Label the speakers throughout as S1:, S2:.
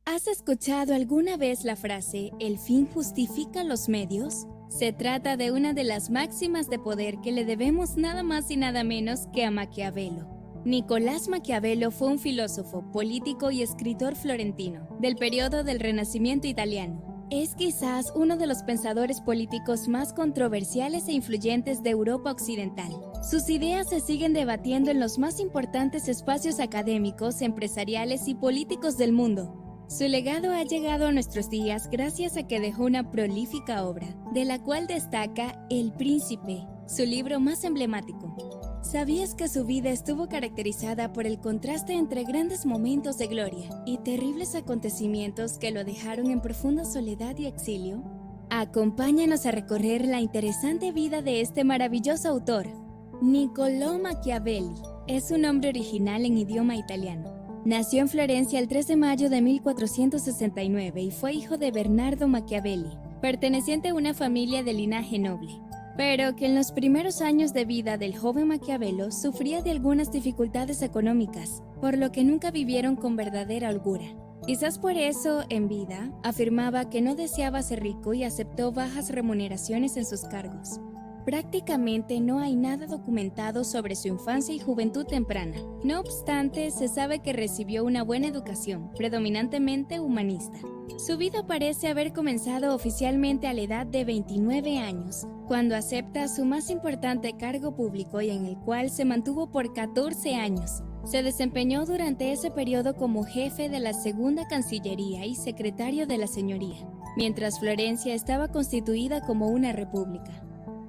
S1: ¿Has escuchado alguna vez la frase "el fin justifica los medios"? Se trata de una de las máximas de poder que le debemos nada más y nada menos que a Maquiavelo. Nicolás Maquiavelo fue un filósofo, político y escritor florentino del periodo del Renacimiento italiano. Es quizás uno de los pensadores políticos más controversiales e influyentes de Europa Occidental. Sus ideas se siguen debatiendo en los más importantes espacios académicos, empresariales y políticos del mundo. Su legado ha llegado a nuestros días gracias a que dejó una prolífica obra, de la cual destaca El Príncipe, su libro más emblemático. ¿Sabías que su vida estuvo caracterizada por el contraste entre grandes momentos de gloria y terribles acontecimientos que lo dejaron en profunda soledad y exilio? Acompáñanos a recorrer la interesante vida de este maravilloso autor. Niccolò Machiavelli es su nombre original en idioma italiano. Nació en Florencia el 3 de mayo de 1469 y fue hijo de Bernardo Machiavelli, perteneciente a una familia de linaje noble, pero que en los primeros años de vida del joven Maquiavelo sufría de algunas dificultades económicas, por lo que nunca vivieron con verdadera holgura. Quizás por eso, en vida, afirmaba que no deseaba ser rico y aceptó bajas remuneraciones en sus cargos. Prácticamente no hay nada documentado sobre su infancia y juventud temprana. No obstante, se sabe que recibió una buena educación, predominantemente humanista. Su vida parece haber comenzado oficialmente a la edad de 29 años, cuando acepta su más importante cargo público y en el cual se mantuvo por 14 años. Se desempeñó durante ese periodo como jefe de la Segunda Cancillería y secretario de la Señoría, mientras Florencia estaba constituida como una república.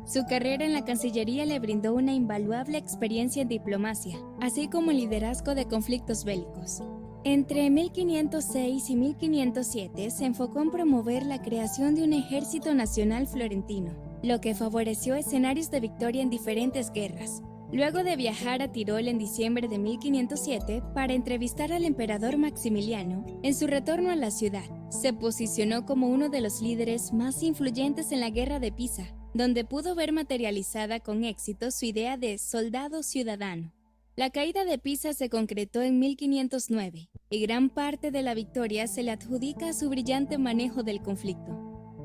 S1: Su carrera en la Cancillería le brindó una invaluable experiencia en diplomacia, así como en liderazgo de conflictos bélicos. Entre 1506 y 1507 se enfocó en promover la creación de un ejército nacional florentino, lo que favoreció escenarios de victoria en diferentes guerras. Luego de viajar a Tirol en diciembre de 1507 para entrevistar al emperador Maximiliano, en su retorno a la ciudad, se posicionó como uno de los líderes más influyentes en la Guerra de Pisa, donde pudo ver materializada con éxito su idea de soldado ciudadano. La caída de Pisa se concretó en 1509, y gran parte de la victoria se le adjudica a su brillante manejo del conflicto.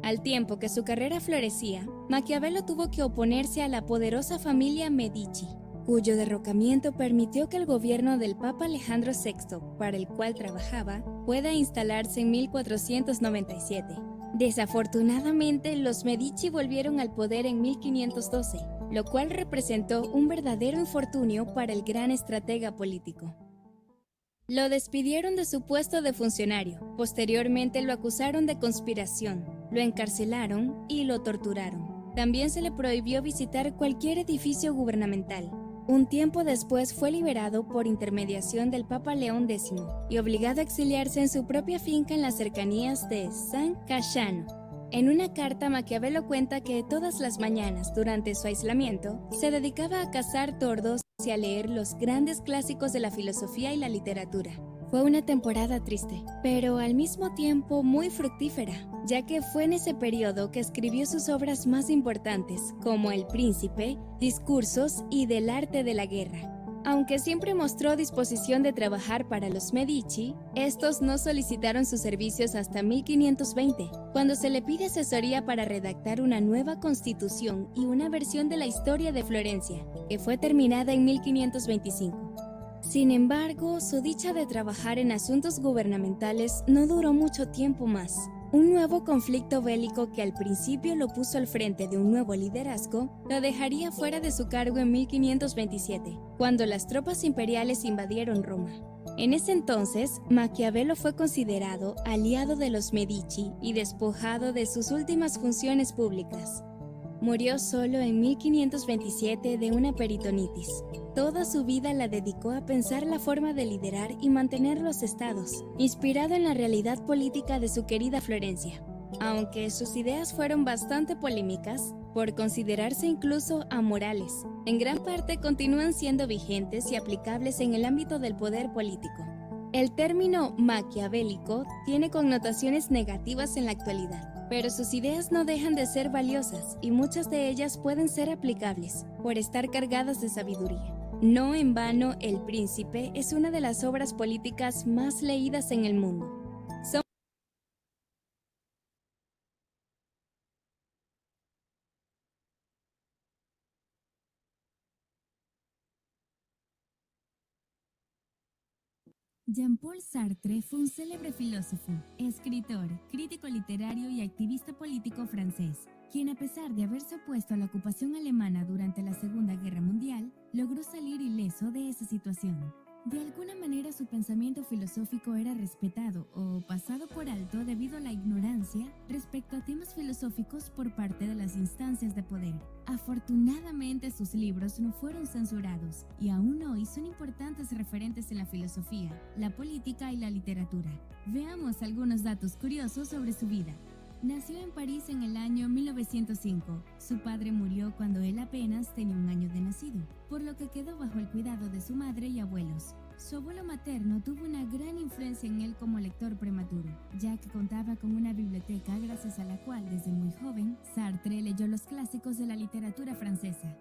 S1: Al tiempo que su carrera florecía, Maquiavelo tuvo que oponerse a la poderosa familia Medici, cuyo derrocamiento permitió que el gobierno del Papa Alejandro VI, para el cual trabajaba, pueda instalarse en 1497. Desafortunadamente, los Medici volvieron al poder en 1512, lo cual representó un verdadero infortunio para el gran estratega político. Lo despidieron de su puesto de funcionario, posteriormente lo acusaron de conspiración, lo encarcelaron y lo torturaron. También se le prohibió visitar cualquier edificio gubernamental. Un tiempo después fue liberado por intermediación del Papa León X y obligado a exiliarse en su propia finca en las cercanías de San Casciano. En una carta, Maquiavelo cuenta que todas las mañanas durante su aislamiento se dedicaba a cazar tordos y a leer los grandes clásicos de la filosofía y la literatura. Fue una temporada triste, pero al mismo tiempo muy fructífera, ya que fue en ese periodo que escribió sus obras más importantes, como El Príncipe, Discursos y Del arte de la guerra. Aunque siempre mostró disposición de trabajar para los Medici, estos no solicitaron sus servicios hasta 1520, cuando se le pide asesoría para redactar una nueva constitución y una versión de la historia de Florencia, que fue terminada en 1525. Sin embargo, su dicha de trabajar en asuntos gubernamentales no duró mucho tiempo más. Un nuevo conflicto bélico que al principio lo puso al frente de un nuevo liderazgo, lo dejaría fuera de su cargo en 1527, cuando las tropas imperiales invadieron Roma. En ese entonces, Maquiavelo fue considerado aliado de los Medici y despojado de sus últimas funciones públicas. Murió solo en 1527 de una peritonitis. Toda su vida la dedicó a pensar la forma de liderar y mantener los estados, inspirado en la realidad política de su querida Florencia. Aunque sus ideas fueron bastante polémicas, por considerarse incluso amorales, en gran parte continúan siendo vigentes y aplicables en el ámbito del poder político. El término maquiavélico tiene connotaciones negativas en la actualidad, pero sus ideas no dejan de ser valiosas y muchas de ellas pueden ser aplicables por estar cargadas de sabiduría. No en vano, El Príncipe es una de las obras políticas más leídas en el mundo. Jean-Paul Sartre fue un célebre filósofo, escritor, crítico literario y activista político francés, quien a pesar de haberse opuesto a la ocupación alemana durante la Segunda Guerra Mundial, logró salir ileso de esa situación. De alguna manera su pensamiento filosófico era respetado o pasado por alto debido a la ignorancia respecto a temas filosóficos por parte de las instancias de poder. Afortunadamente sus libros no fueron censurados y aún hoy son importantes referentes en la filosofía, la política y la literatura. Veamos algunos datos curiosos sobre su vida. Nació en París en el año 1905. Su padre murió cuando él apenas tenía 1 año de nacido, por lo que quedó bajo el cuidado de su madre y abuelos. Su abuelo materno tuvo una gran influencia en él como lector prematuro, ya que contaba con una biblioteca gracias a la cual desde muy joven Sartre leyó los clásicos de la literatura francesa.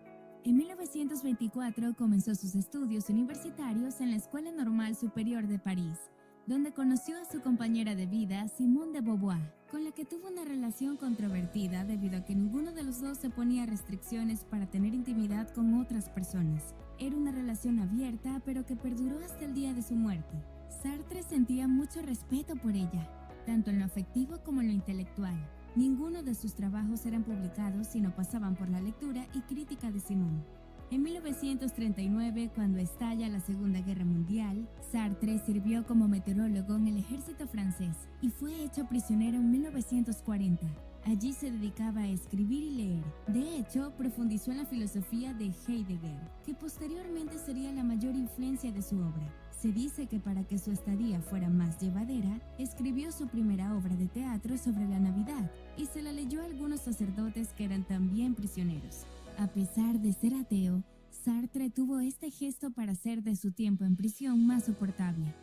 S1: En 1924 comenzó sus estudios universitarios en la Escuela Normal Superior de París, donde conoció a su compañera de vida, Simone de Beauvoir, con la que tuvo una relación controvertida debido a que ninguno de los dos se ponía restricciones para tener intimidad con otras personas. Era una relación abierta, pero que perduró hasta el día de su muerte. Sartre sentía mucho respeto por ella, tanto en lo afectivo como en lo intelectual. Ninguno de sus trabajos eran publicados si no pasaban por la lectura y crítica de Simone. En 1939, cuando estalla la Segunda Guerra Mundial, Sartre sirvió como meteorólogo en el ejército francés y fue hecho prisionero en 1940. Allí se dedicaba a escribir y leer. De hecho, profundizó en la filosofía de Heidegger, que posteriormente sería la mayor influencia de su obra. Se dice que para que su estadía fuera más llevadera, escribió su primera obra de teatro sobre la Navidad y se la leyó a algunos sacerdotes que eran también prisioneros. A pesar de ser ateo, Sartre tuvo este gesto para hacer de su tiempo en prisión más soportable.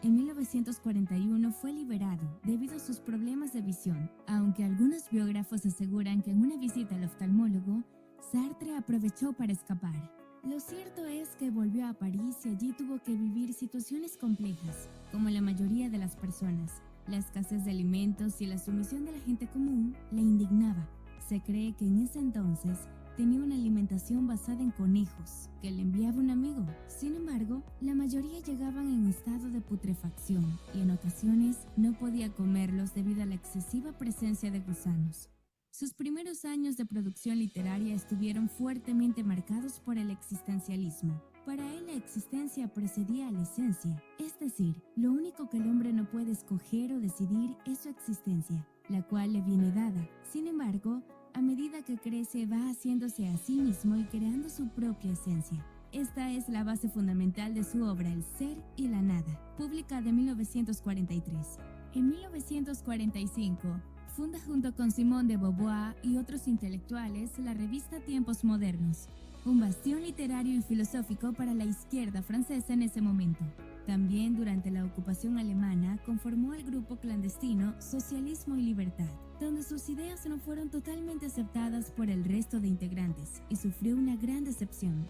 S1: En 1941 fue liberado debido a sus problemas de visión, aunque algunos biógrafos aseguran que en una visita al oftalmólogo, Sartre aprovechó para escapar. Lo cierto es que volvió a París y allí tuvo que vivir situaciones complejas, como la mayoría de las personas. La escasez de alimentos y la sumisión de la gente común le indignaba. Se cree que en ese entonces tenía una alimentación basada en conejos que le enviaba un amigo. Sin embargo, la mayoría llegaban en estado de putrefacción y en ocasiones no podía comerlos debido a la excesiva presencia de gusanos. Sus primeros años de producción literaria estuvieron fuertemente marcados por el existencialismo. Para él la existencia precedía a la esencia, es decir, lo único que el hombre no puede escoger o decidir es su existencia, la cual le viene dada. Sin embargo, a medida que crece va haciéndose a sí mismo y creando su propia esencia. Esta es la base fundamental de su obra El ser y la nada, publicada en 1943. En 1945, funda junto con Simone de Beauvoir y otros intelectuales la revista Tiempos Modernos, un bastión literario y filosófico para la izquierda francesa en ese momento. También durante la ocupación alemana conformó el grupo clandestino Socialismo y Libertad, donde sus ideas no fueron totalmente aceptadas por el resto de integrantes y sufrió una gran decepción.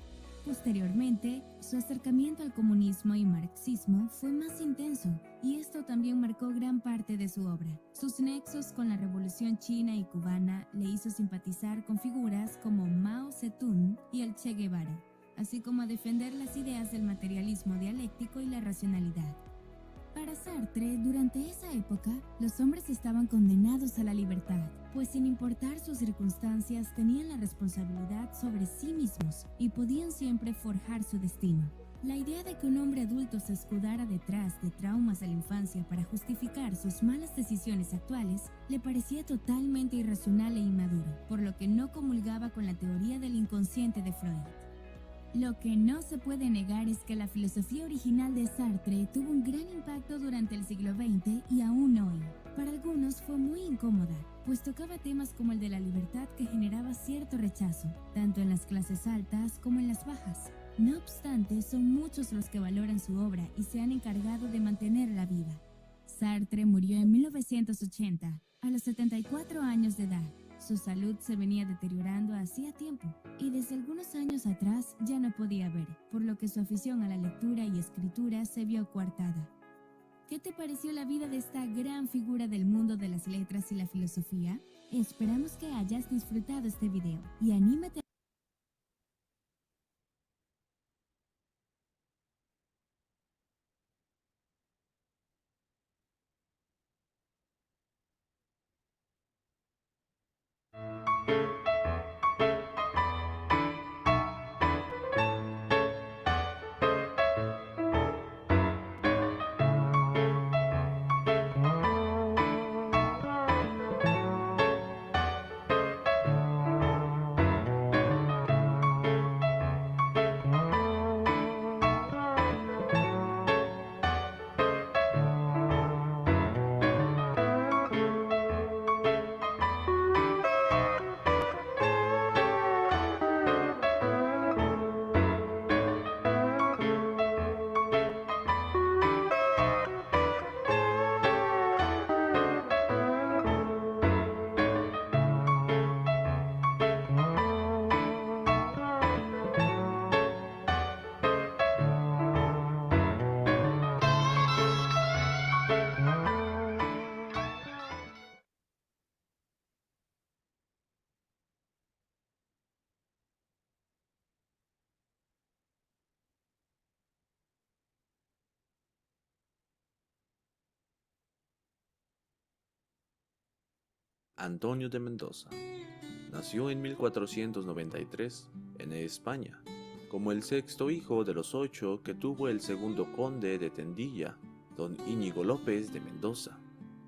S1: Posteriormente, su acercamiento al comunismo y marxismo fue más intenso y esto también marcó gran parte de su obra. Sus nexos con la Revolución China y Cubana le hizo simpatizar con figuras como Mao Zedong y el Che Guevara, así como a defender las ideas del materialismo dialéctico y la racionalidad. Para Sartre, durante esa época, los hombres estaban condenados a la libertad, pues sin importar sus circunstancias tenían la responsabilidad sobre sí mismos y podían siempre forjar su destino. La idea de que un hombre adulto se escudara detrás de traumas de la infancia para justificar sus malas decisiones actuales le parecía totalmente irracional e inmaduro, por lo que no comulgaba con la teoría del inconsciente de Freud. Lo que no se puede negar es que la filosofía original de Sartre tuvo un gran impacto durante el siglo XX y aún hoy. Para algunos fue muy incómoda, pues tocaba temas como el de la libertad que generaba cierto rechazo, tanto en las clases altas como en las bajas. No obstante, son muchos los que valoran su obra y se han encargado de mantenerla viva. Sartre murió en 1980, a los 74 años de edad. Su salud se venía deteriorando hacía tiempo y desde algunos años atrás ya no podía ver, por lo que su afición a la lectura y escritura se vio coartada. ¿Qué te pareció la vida de esta gran figura del mundo de las letras y la filosofía? Esperamos que hayas disfrutado este video y anímate
S2: Antonio de Mendoza nació en 1493 en España, como el sexto hijo de los 8 que tuvo el segundo conde de Tendilla, don Íñigo López de Mendoza,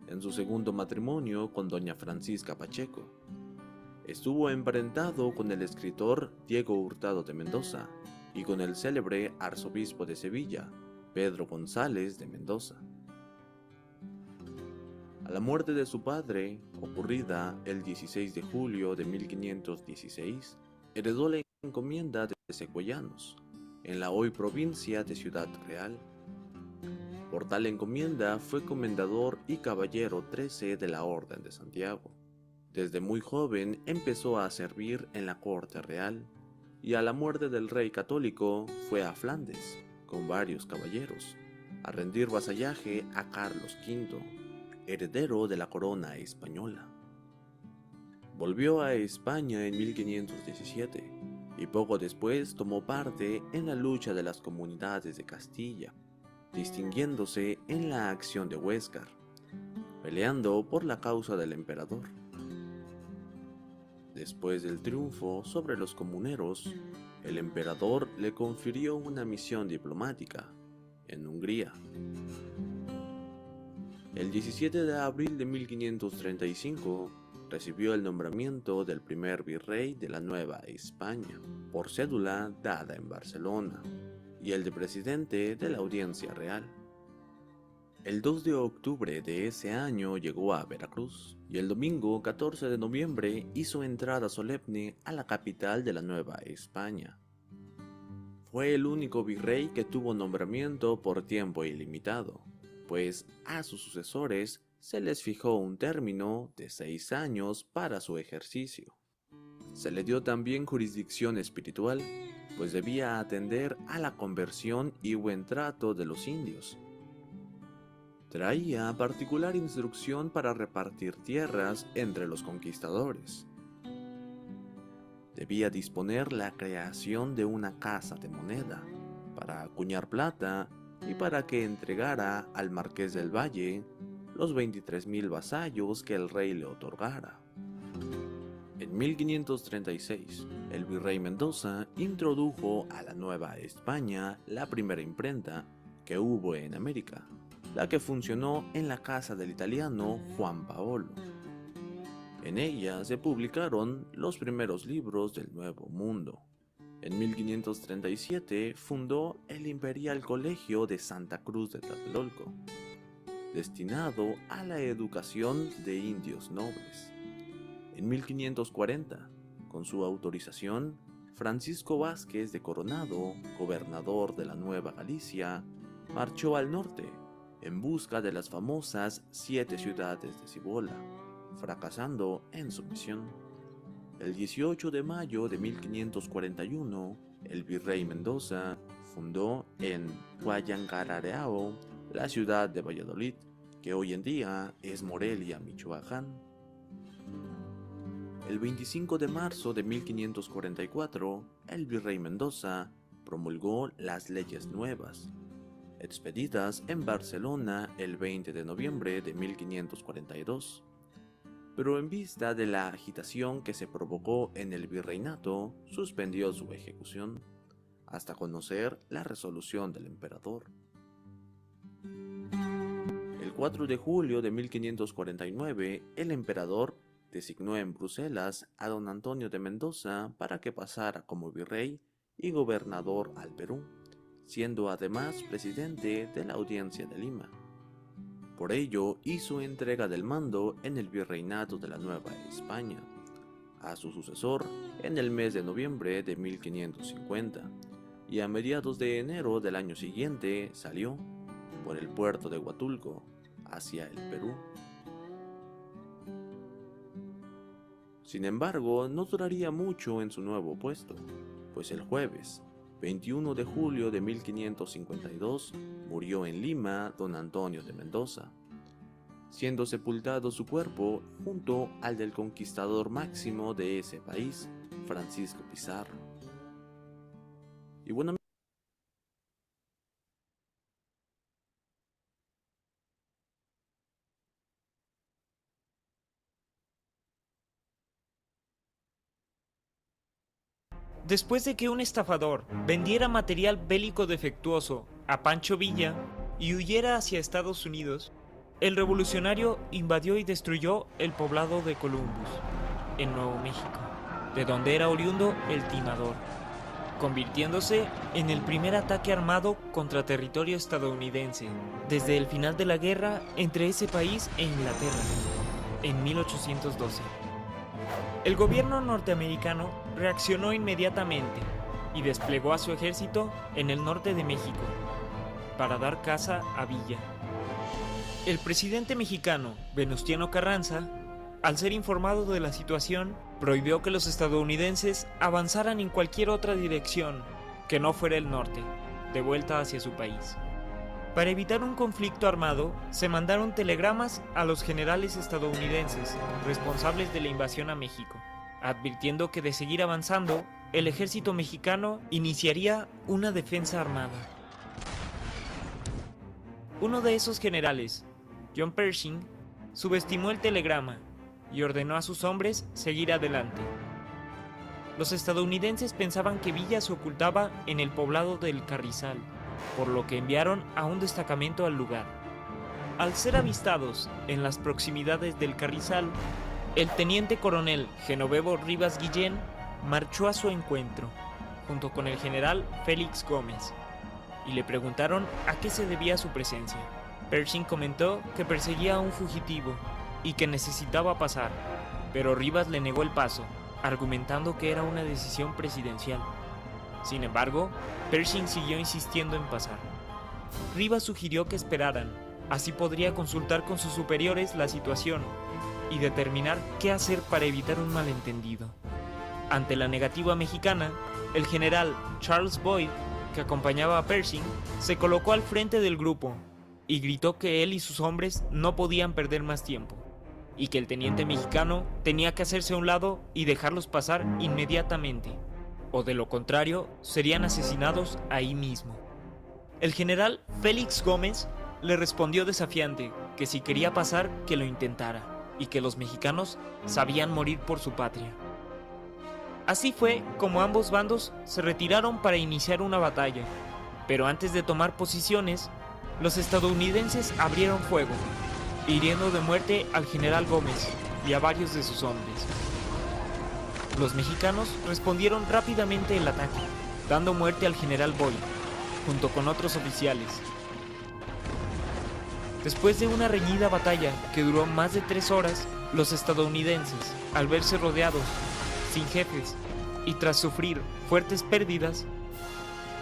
S2: en su segundo matrimonio con doña Francisca Pacheco. Estuvo emparentado con el escritor Diego Hurtado de Mendoza y con el célebre arzobispo de Sevilla, Pedro González de Mendoza. A la muerte de su padre, ocurrida el 16 de julio de 1516, heredó la encomienda de Secuellanos, en la hoy provincia de Ciudad Real. Por tal encomienda fue comendador y caballero 13 de la Orden de Santiago. Desde muy joven empezó a servir en la corte real y a la muerte del rey católico fue a Flandes, con varios caballeros, a rendir vasallaje a Carlos V, heredero de la corona española. Volvió a España en 1517 y poco después tomó parte en la lucha de las comunidades de Castilla, distinguiéndose en la acción de Huéscar, peleando por la causa del emperador. Después del triunfo sobre los comuneros, el emperador le confirió una misión diplomática en Hungría. El 17 de abril de 1535 recibió el nombramiento del primer virrey de la Nueva España, por cédula dada en Barcelona, y el de presidente de la Audiencia Real. El 2 de octubre de ese año llegó a Veracruz y el domingo 14 de noviembre hizo entrada solemne a la capital de la Nueva España. Fue el único virrey que tuvo nombramiento por tiempo ilimitado, pues a sus sucesores se les fijó un término de 6 años para su ejercicio. Se le dio también jurisdicción espiritual, pues debía atender a la conversión y buen trato de los indios. Traía particular instrucción para repartir tierras entre los conquistadores. Debía disponer la creación de una casa de moneda para acuñar plata y para que entregara al marqués del Valle los 23,000 vasallos que el rey le otorgara. En 1536, el virrey Mendoza introdujo a la Nueva España la primera imprenta que hubo en América, la que funcionó en la casa del italiano Juan Paolo. En ella se publicaron los primeros libros del Nuevo Mundo. En 1537 fundó el Imperial Colegio de Santa Cruz de Tlatelolco, destinado a la educación de indios nobles. En 1540, con su autorización, Francisco Vázquez de Coronado, gobernador de la Nueva Galicia, marchó al norte en busca de las famosas 7 ciudades de Cibola, fracasando en su misión. El 18 de mayo de 1541, el virrey Mendoza fundó en Huayangarareao la ciudad de Valladolid, que hoy en día es Morelia, Michoacán. El 25 de marzo de 1544, el virrey Mendoza promulgó las leyes nuevas, expedidas en Barcelona el 20 de noviembre de 1542. Pero en vista de la agitación que se provocó en el virreinato, suspendió su ejecución, hasta conocer la resolución del emperador. El 4 de julio de 1549, el emperador designó en Bruselas a don Antonio de Mendoza para que pasara como virrey y gobernador al Perú, siendo además presidente de la Audiencia de Lima. Por ello, hizo entrega del mando en el virreinato de la Nueva España a su sucesor en el mes de noviembre de 1550, y a mediados de enero del año siguiente salió, por el puerto de Huatulco, hacia el Perú. Sin embargo, no duraría mucho en su nuevo puesto, pues el jueves 21 de julio de 1552 murió en Lima don Antonio de Mendoza, siendo sepultado su cuerpo junto al del conquistador máximo de ese país, Francisco Pizarro. Y bueno,
S3: Después de que un estafador vendiera material bélico defectuoso a Pancho Villa y huyera hacia Estados Unidos, el revolucionario invadió y destruyó el poblado de Columbus, en Nuevo México, de donde era oriundo el timador, convirtiéndose en el primer ataque armado contra territorio estadounidense desde el final de la guerra entre ese país e Inglaterra, en 1812. El gobierno norteamericano reaccionó inmediatamente y desplegó a su ejército en el norte de México para dar caza a Villa. El presidente mexicano, Venustiano Carranza, al ser informado de la situación, prohibió que los estadounidenses avanzaran en cualquier otra dirección que no fuera el norte, de vuelta hacia su país. Para evitar un conflicto armado, se mandaron telegramas a los generales estadounidenses responsables de la invasión a México, advirtiendo que de seguir avanzando, el ejército mexicano iniciaría una defensa armada. Uno de esos generales, John Pershing, subestimó el telegrama y ordenó a sus hombres seguir adelante. Los estadounidenses pensaban que Villa se ocultaba en el poblado del Carrizal, por lo que enviaron a un destacamento al lugar. Al ser avistados en las proximidades del Carrizal, el teniente coronel Genovevo Rivas Guillén marchó a su encuentro, junto con el general Félix Gómez, y le preguntaron a qué se debía su presencia. Pershing comentó que perseguía a un fugitivo y que necesitaba pasar, pero Rivas le negó el paso, argumentando que era una decisión presidencial. Sin embargo, Pershing siguió insistiendo en pasar. Rivas sugirió que esperaran, así podría consultar con sus superiores la situación y determinar qué hacer para evitar un malentendido. Ante la negativa mexicana, el general Charles Boyd, que acompañaba a Pershing, se colocó al frente del grupo y gritó que él y sus hombres no podían perder más tiempo, y que el teniente mexicano tenía que hacerse a un lado y dejarlos pasar inmediatamente, o de lo contrario serían asesinados ahí mismo. El general Félix Gómez le respondió desafiante que si quería pasar que lo intentara, y que los mexicanos sabían morir por su patria. Así fue como ambos bandos se retiraron para iniciar una batalla, pero antes de tomar posiciones, los estadounidenses abrieron fuego, hiriendo de muerte al general Gómez y a varios de sus hombres. Los mexicanos respondieron rápidamente el ataque, dando muerte al general Boyd, junto con otros oficiales. Después de una reñida batalla que duró más de 3 horas, los estadounidenses, al verse rodeados, sin jefes y tras sufrir fuertes pérdidas,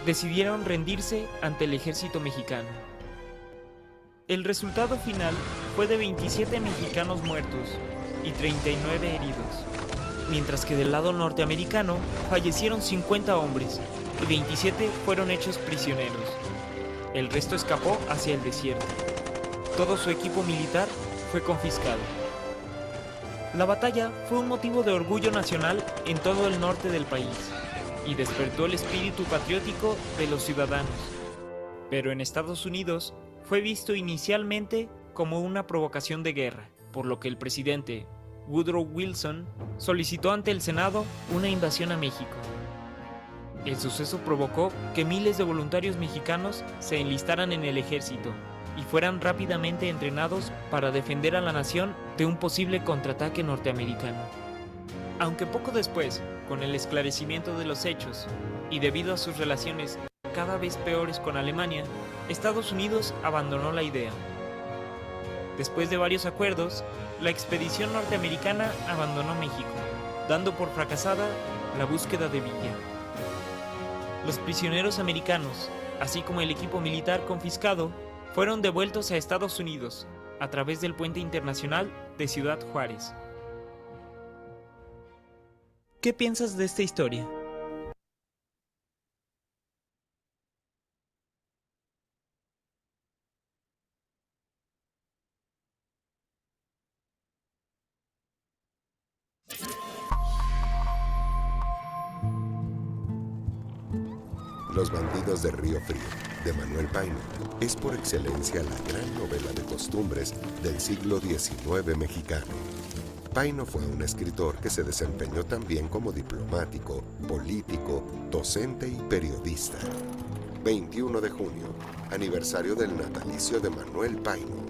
S3: decidieron rendirse ante el ejército mexicano. El resultado final fue de 27 mexicanos muertos y 39 heridos, mientras que del lado norteamericano fallecieron 50 hombres y 27 fueron hechos prisioneros. El resto escapó hacia el desierto. Todo su equipo militar fue confiscado. La batalla fue un motivo de orgullo nacional en todo el norte del país y despertó el espíritu patriótico de los ciudadanos. Pero en Estados Unidos fue visto inicialmente como una provocación de guerra, por lo que el presidente Woodrow Wilson solicitó ante el Senado una invasión a México. El suceso provocó que miles de voluntarios mexicanos se enlistaran en el ejército y fueran rápidamente entrenados para defender a la nación de un posible contraataque norteamericano. Aunque poco después, con el esclarecimiento de los hechos y debido a sus relaciones cada vez peores con Alemania, Estados Unidos abandonó la idea. Después de varios acuerdos, la expedición norteamericana abandonó México, dando por fracasada la búsqueda de Villa. Los prisioneros americanos, así como el equipo militar confiscado, fueron devueltos a Estados Unidos a través del puente internacional de Ciudad Juárez. ¿Qué piensas de esta historia?
S4: Los bandidos de Río Frío, de Manuel Paine, es por excelencia la gran novela de costumbres del siglo XIX mexicano. Paino fue un escritor que se desempeñó también como diplomático, político, docente y periodista. 21 de junio, aniversario del natalicio de Manuel Paino.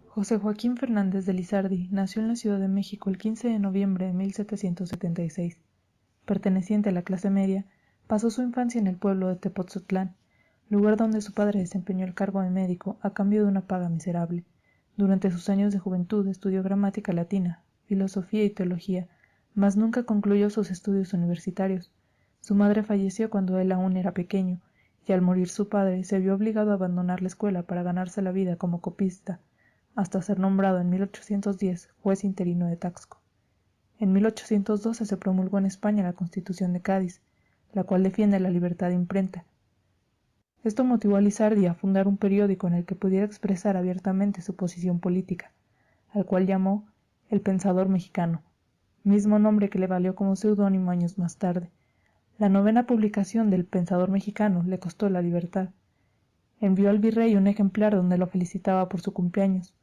S5: José Joaquín Fernández de Lizardi nació en la Ciudad de México el 15 de noviembre de 1776. Perteneciente a la clase media, pasó su infancia en el pueblo de Tepoztlán, lugar donde su padre desempeñó el cargo de médico a cambio de una paga miserable. Durante sus años de juventud estudió gramática latina, filosofía y teología, mas nunca concluyó sus estudios universitarios. Su madre falleció cuando él aún era pequeño, y al morir su padre se vio obligado a abandonar la escuela para ganarse la vida como copista, hasta ser nombrado en 1810 juez interino de Taxco. En 1812 se promulgó en España la Constitución de Cádiz, la cual defiende la libertad de imprenta. Esto motivó a Lizardi a fundar un periódico en el que pudiera expresar abiertamente su posición política, al cual llamó El Pensador Mexicano, mismo nombre que le valió como seudónimo años más tarde. La 9ª publicación del Pensador Mexicano le costó la libertad. Envió al virrey un ejemplar donde lo felicitaba por su cumpleaños,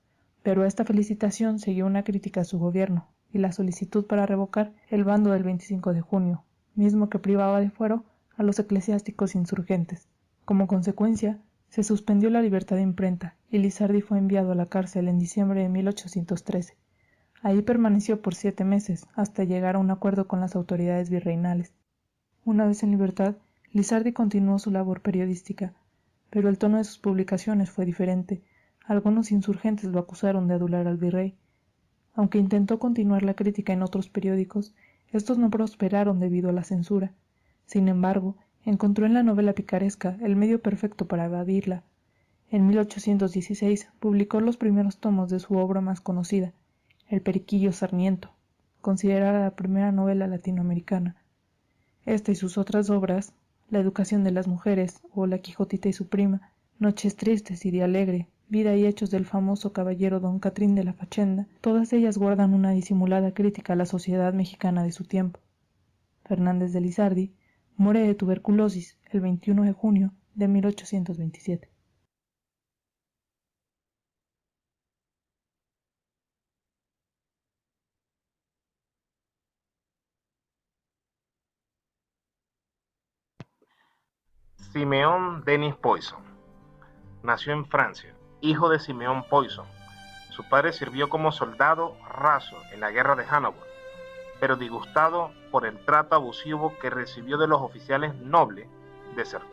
S5: pero a esta felicitación siguió una crítica a su gobierno y la solicitud para revocar el bando del 25 de junio, mismo que privaba de fuero a los eclesiásticos insurgentes. Como consecuencia, se suspendió la libertad de imprenta y Lizardi fue enviado a la cárcel en diciembre de 1813. Ahí permaneció por 7 meses hasta llegar a un acuerdo con las autoridades virreinales. Una vez en libertad, Lizardi continuó su labor periodística, pero el tono de sus publicaciones fue diferente. Algunos insurgentes lo acusaron de adular al virrey. Aunque intentó continuar la crítica en otros periódicos, estos no prosperaron debido a la censura. Sin embargo, encontró en la novela picaresca el medio perfecto para evadirla. En 1816 publicó los primeros tomos de su obra más conocida, El Periquillo Sarmiento, considerada la primera novela latinoamericana. Esta y sus otras obras, La educación de las mujeres o La Quijotita y su prima, Noches tristes y Día alegre, Vida y hechos del famoso caballero don Catrín de la Fachenda, todas ellas guardan una disimulada crítica a la sociedad mexicana de su tiempo. Fernández de Lizardi muere de tuberculosis el 21 de junio de 1827.
S6: Simeón Denis Poisson nació en Francia, hijo de Simeón Poisson. Su padre sirvió como soldado raso en la guerra de Hanover, pero disgustado por el trato abusivo que recibió de los oficiales nobles, desertó.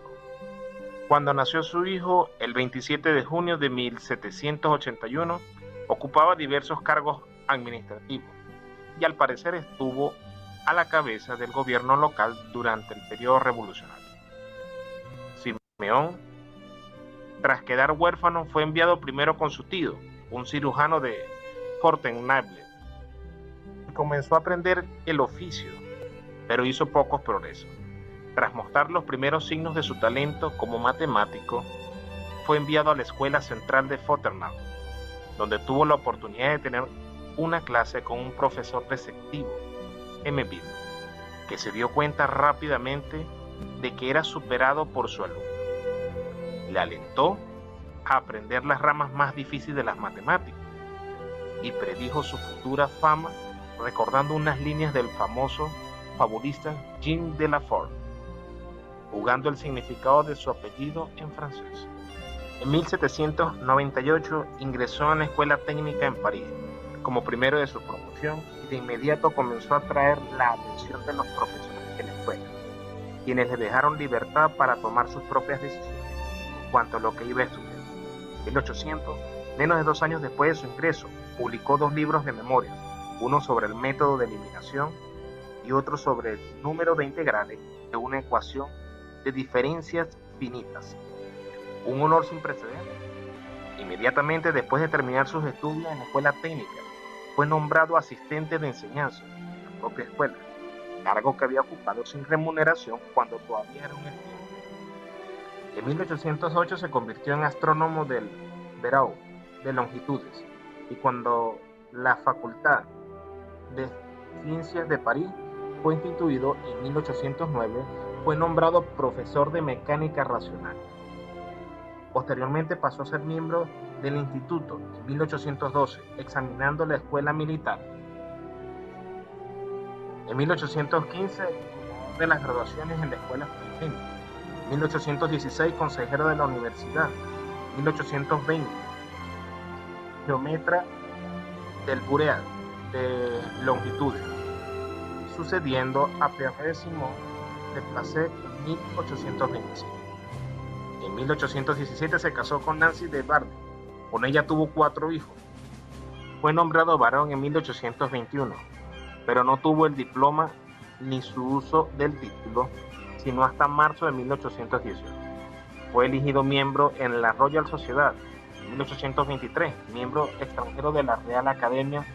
S6: Cuando nació su hijo, el 27 de junio de 1781, ocupaba diversos cargos administrativos y al parecer estuvo a la cabeza del gobierno local durante el periodo revolucionario. Simeón, tras quedar huérfano, fue enviado primero con su tío, un cirujano de Fontainebleau, y comenzó a aprender el oficio, pero hizo pocos progresos. Tras mostrar los primeros signos de su talento como matemático, fue enviado a la Escuela Central de Fontainebleau, donde tuvo la oportunidad de tener una clase con un profesor receptivo, M. Bill, que se dio cuenta rápidamente de que era superado por su alumno. Le alentó a aprender las ramas más difíciles de las matemáticas y predijo su futura fama recordando unas líneas del famoso fabulista Jean de La Forde, jugando el significado de su apellido en francés. En 1798 ingresó en la Escuela Técnica en París como primero de su promoción y de inmediato comenzó a atraer la atención de los profesores de la escuela, quienes le dejaron libertad para tomar sus propias decisiones en cuanto a lo que iba a estudiar. En 1800, menos de 2 años después de su ingreso, publicó 2 libros de memorias, uno sobre el método de eliminación y otro sobre el número de integrales de una ecuación de diferencias finitas. Un honor sin precedentes. Inmediatamente después de terminar sus estudios en la escuela técnica, fue nombrado asistente de enseñanza en la propia escuela, cargo que había ocupado sin remuneración cuando todavía era un estudiante. En 1808 se convirtió en astrónomo del Barrow de longitudes, y cuando la Facultad de Ciencias de París fue instituido en 1809, fue nombrado profesor de mecánica racional. Posteriormente pasó a ser miembro del instituto en 1812, examinando la escuela militar. En 1815, de las graduaciones en la escuela politécnica. 1816, consejero de la universidad. 1820, geómetra del Bureau de longitudes, sucediendo a Pierre Simon de Placet en 1825. En 1817 se casó con Nancy de Bardi. Con ella tuvo 4 hijos. Fue nombrado barón en 1821, pero no tuvo el diploma ni su uso del título, sino hasta marzo de 1818. Fue elegido miembro en la Royal Sociedad en 1823, miembro extranjero de la Real Academia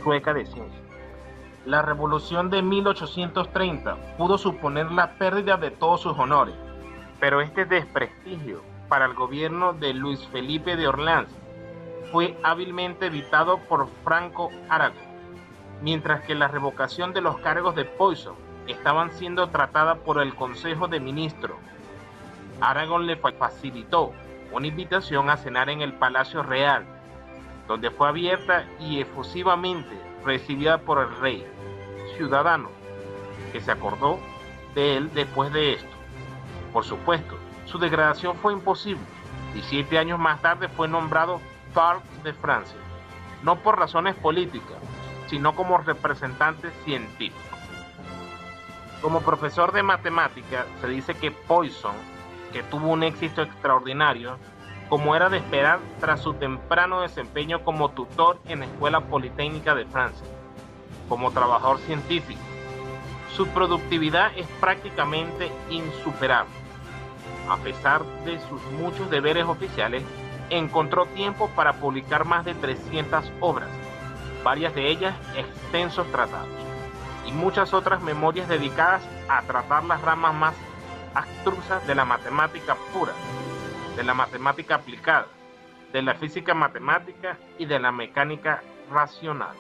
S6: Sueca de Ciencias. La Revolución de 1830 pudo suponer la pérdida de todos sus honores, pero este desprestigio para el gobierno de Luis Felipe de Orleans fue hábilmente evitado por Franco Aragón, mientras que la revocación de los cargos de Poisson estaban siendo tratadas por el Consejo de Ministros. Aragón le facilitó una invitación a cenar en el Palacio Real, donde fue abierta y efusivamente recibida por el rey, ciudadano, que se acordó de él después de esto. Por supuesto, su degradación fue imposible y 7 años más tarde fue nombrado Par de Francia, no por razones políticas, sino como representante científico. Como profesor de matemática, se dice que Poisson, que tuvo un éxito extraordinario, como era de esperar tras su temprano desempeño como tutor en la Escuela Politécnica de Francia, como trabajador científico. Su productividad es prácticamente insuperable. A pesar de sus muchos deberes oficiales, encontró tiempo para publicar más de 300 obras, varias de ellas extensos tratados, y muchas otras memorias dedicadas a tratar las ramas más abstrusas de la matemática pura, de la matemática aplicada, de la física matemática y de la mecánica racional.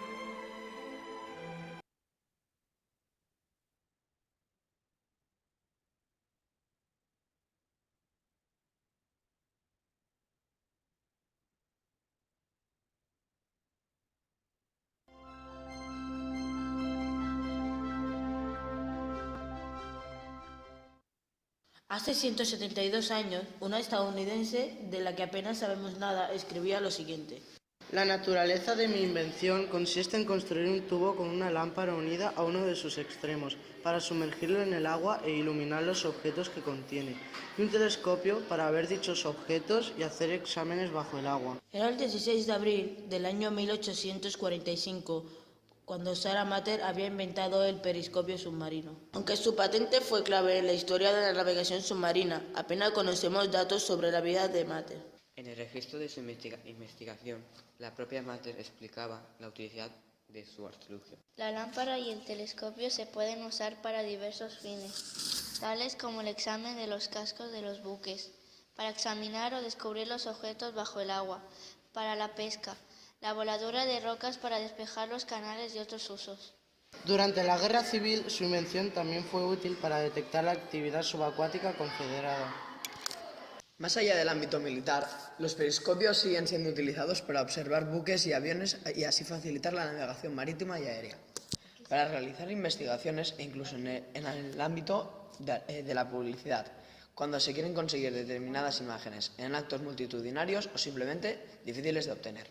S7: Hace 172 años, una estadounidense de la que apenas sabemos nada escribía lo siguiente.
S8: La naturaleza de mi invención consiste en construir un tubo con una lámpara unida a uno de sus extremos para sumergirlo en el agua e iluminar los objetos que contiene, y un telescopio para ver dichos objetos y hacer exámenes bajo el agua.
S7: Era el 16 de abril del año 1845, cuando Sarah Mater había inventado el periscopio submarino. Aunque su patente fue clave en la historia de la navegación submarina, apenas conocemos datos sobre la vida de Mater.
S9: En el registro de su investigación, la propia Mater explicaba la utilidad de su artilugio.
S10: La lámpara y el telescopio se pueden usar para diversos fines, tales como el examen de los cascos de los buques, para examinar o descubrir los objetos bajo el agua, para la pesca, la voladura de rocas para despejar los canales y otros usos.
S8: Durante la Guerra Civil, su invención también fue útil para detectar la actividad subacuática confederada.
S11: Más allá del ámbito militar, los periscopios siguen siendo utilizados para observar buques y aviones y así facilitar la navegación marítima y aérea, para realizar investigaciones e incluso en el ámbito de la publicidad, cuando se quieren conseguir determinadas imágenes en actos multitudinarios o simplemente difíciles de obtener.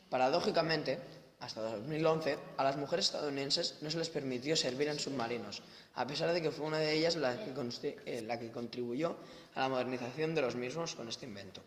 S11: Paradójicamente, hasta 2011, a las mujeres estadounidenses no se les permitió servir en submarinos, a pesar de que fue una de ellas la que contribuyó a la modernización de los mismos con este invento.